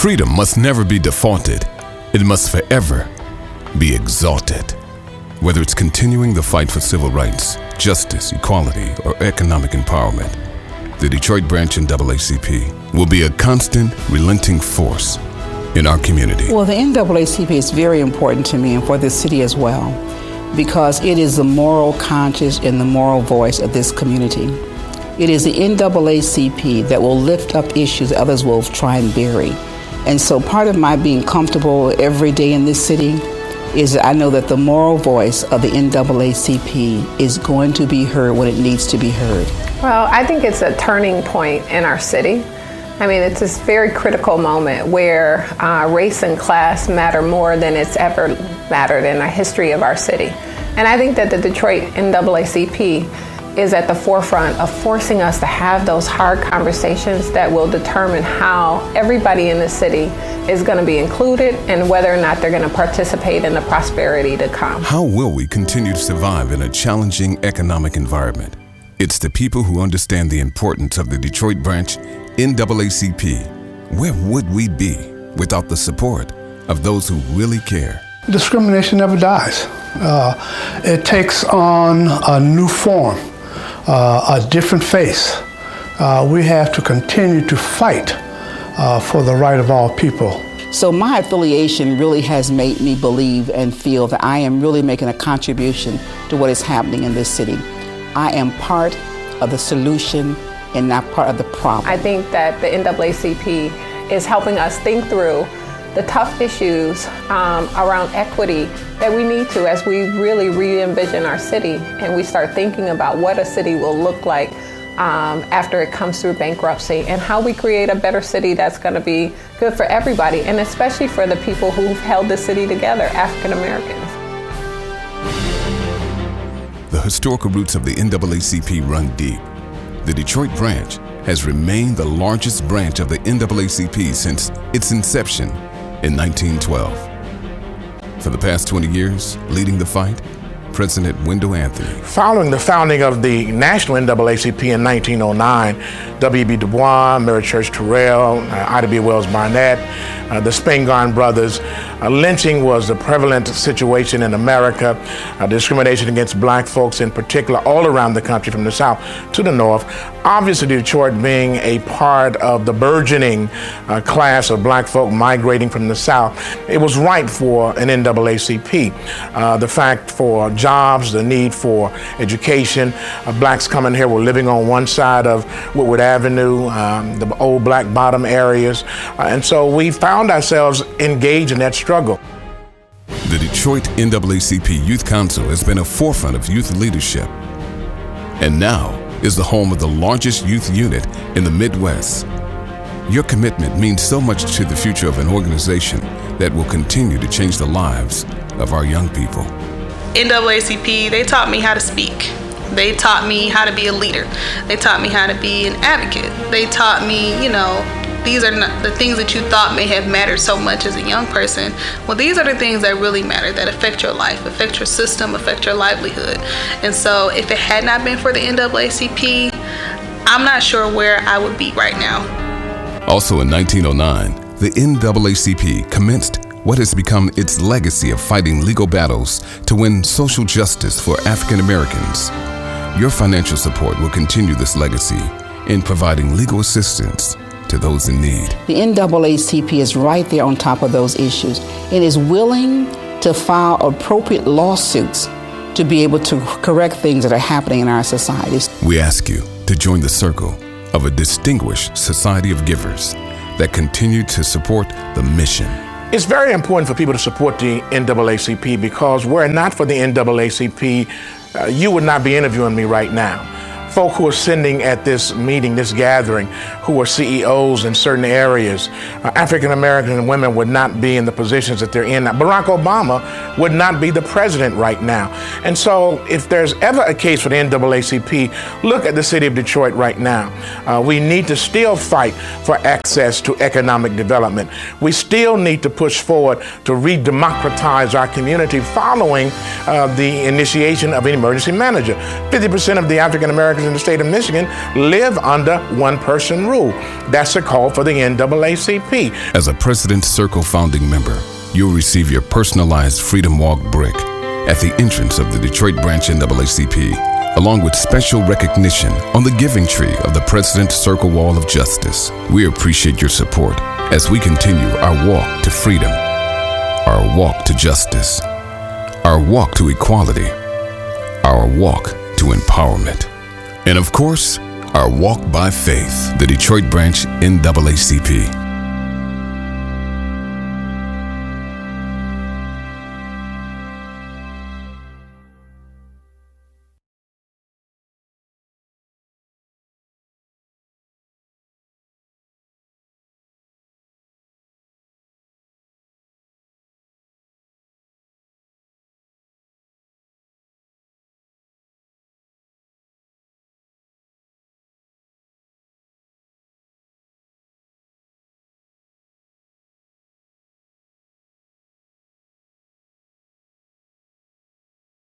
Freedom must never be defaulted. It must forever be exalted. Whether it's continuing the fight for civil rights, justice, equality, or economic empowerment, the Detroit branch NAACP will be a constant, relenting force in our community. Well, the NAACP is very important to me and for this city as well, because it is the moral conscience and the moral voice of this community. It is the NAACP that will lift up issues that others will try and bury. And so part of my being comfortable every day in this city is that I know that the moral voice of the NAACP is going to be heard when it needs to be heard. Well, I think it's a turning point in our city. I mean, it's this very critical moment where race and class matter more than it's ever mattered in the history of our city. And I think that the Detroit NAACP is at the forefront of forcing us to have those hard conversations that will determine how everybody in the city is going to be included and whether or not they're going to participate in the prosperity to come. How will we continue to survive in a challenging economic environment? It's the people who understand the importance of the Detroit branch NAACP. Where would we be without the support of those who really care? Discrimination never dies. It takes on a new form, a different face. We have to continue to fight for the right of all people. So my affiliation really has made me believe and feel that I am really making a contribution to what is happening in this city. I am part of the solution and not part of the problem. I think that the NAACP is helping us think through the tough issues around equity that we need to as we really re-envision our city and we start thinking about what a city will look like after it comes through bankruptcy and how we create a better city that's going to be good for everybody and especially for the people who've held the city together, African Americans. The historical roots of the NAACP run deep. The Detroit branch has remained the largest branch of the NAACP since its inception in 1912. For the past 20 years, leading the fight, President Wendell Anthony. Following the founding of the National NAACP in 1909, W.B. Du Bois, Mary Church Terrell, Ida B. Wells Barnett, the Spingarn brothers, lynching was a prevalent situation in America, discrimination against black folks in particular all around the country from the south to the north. Obviously Detroit being a part of the burgeoning class of black folk migrating from the south, it was ripe for an NAACP. The fact for jobs, the need for education, blacks coming here were living on one side of Woodward Avenue, the old Black Bottom areas, and so we found ourselves engaged in that struggle. The Detroit NAACP Youth Council has been a forefront of youth leadership and now is the home of the largest youth unit in the Midwest. Your commitment means so much to the future of an organization that will continue to change the lives of our young people. NAACP, they taught me how to speak. They taught me how to be a leader. They taught me how to be an advocate. They taught me, these are not the things that you thought may have mattered so much as a young person. Well, these are the things that really matter, that affect your life, affect your system, affect your livelihood. And so if it had not been for the NAACP, I'm not sure where I would be right now. Also in 1909, the NAACP commenced what has become its legacy of fighting legal battles to win social justice for African Americans. Your financial support will continue this legacy in providing legal assistance to those in need. The NAACP is right there on top of those issues and is willing to file appropriate lawsuits to be able to correct things that are happening in our societies. We ask you to join the circle of a distinguished society of givers that continue to support the mission. It's very important for people to support the NAACP because were it not for the NAACP, you would not be interviewing me right now. Folk who are sitting at this meeting, this gathering, who are CEOs in certain areas, African American women would not be in the positions that they're in now. Barack Obama would not be the president right now. And so if there's ever a case for the NAACP, look at the city of Detroit right now. We need to still fight for access to economic development. We still need to push forward to re-democratize our community following the initiation of an emergency manager. 50% of the African Americans churches in the state of Michigan live under one-person rule. That's a call for the NAACP. As a President Circle founding member, you'll receive your personalized Freedom Walk brick at the entrance of the Detroit branch NAACP, along with special recognition on the giving tree of the President Circle Wall of Justice. We appreciate your support as we continue our walk to freedom, our walk to justice, our walk to equality, our walk to empowerment, and of course, our walk by faith, the Detroit branch NAACP.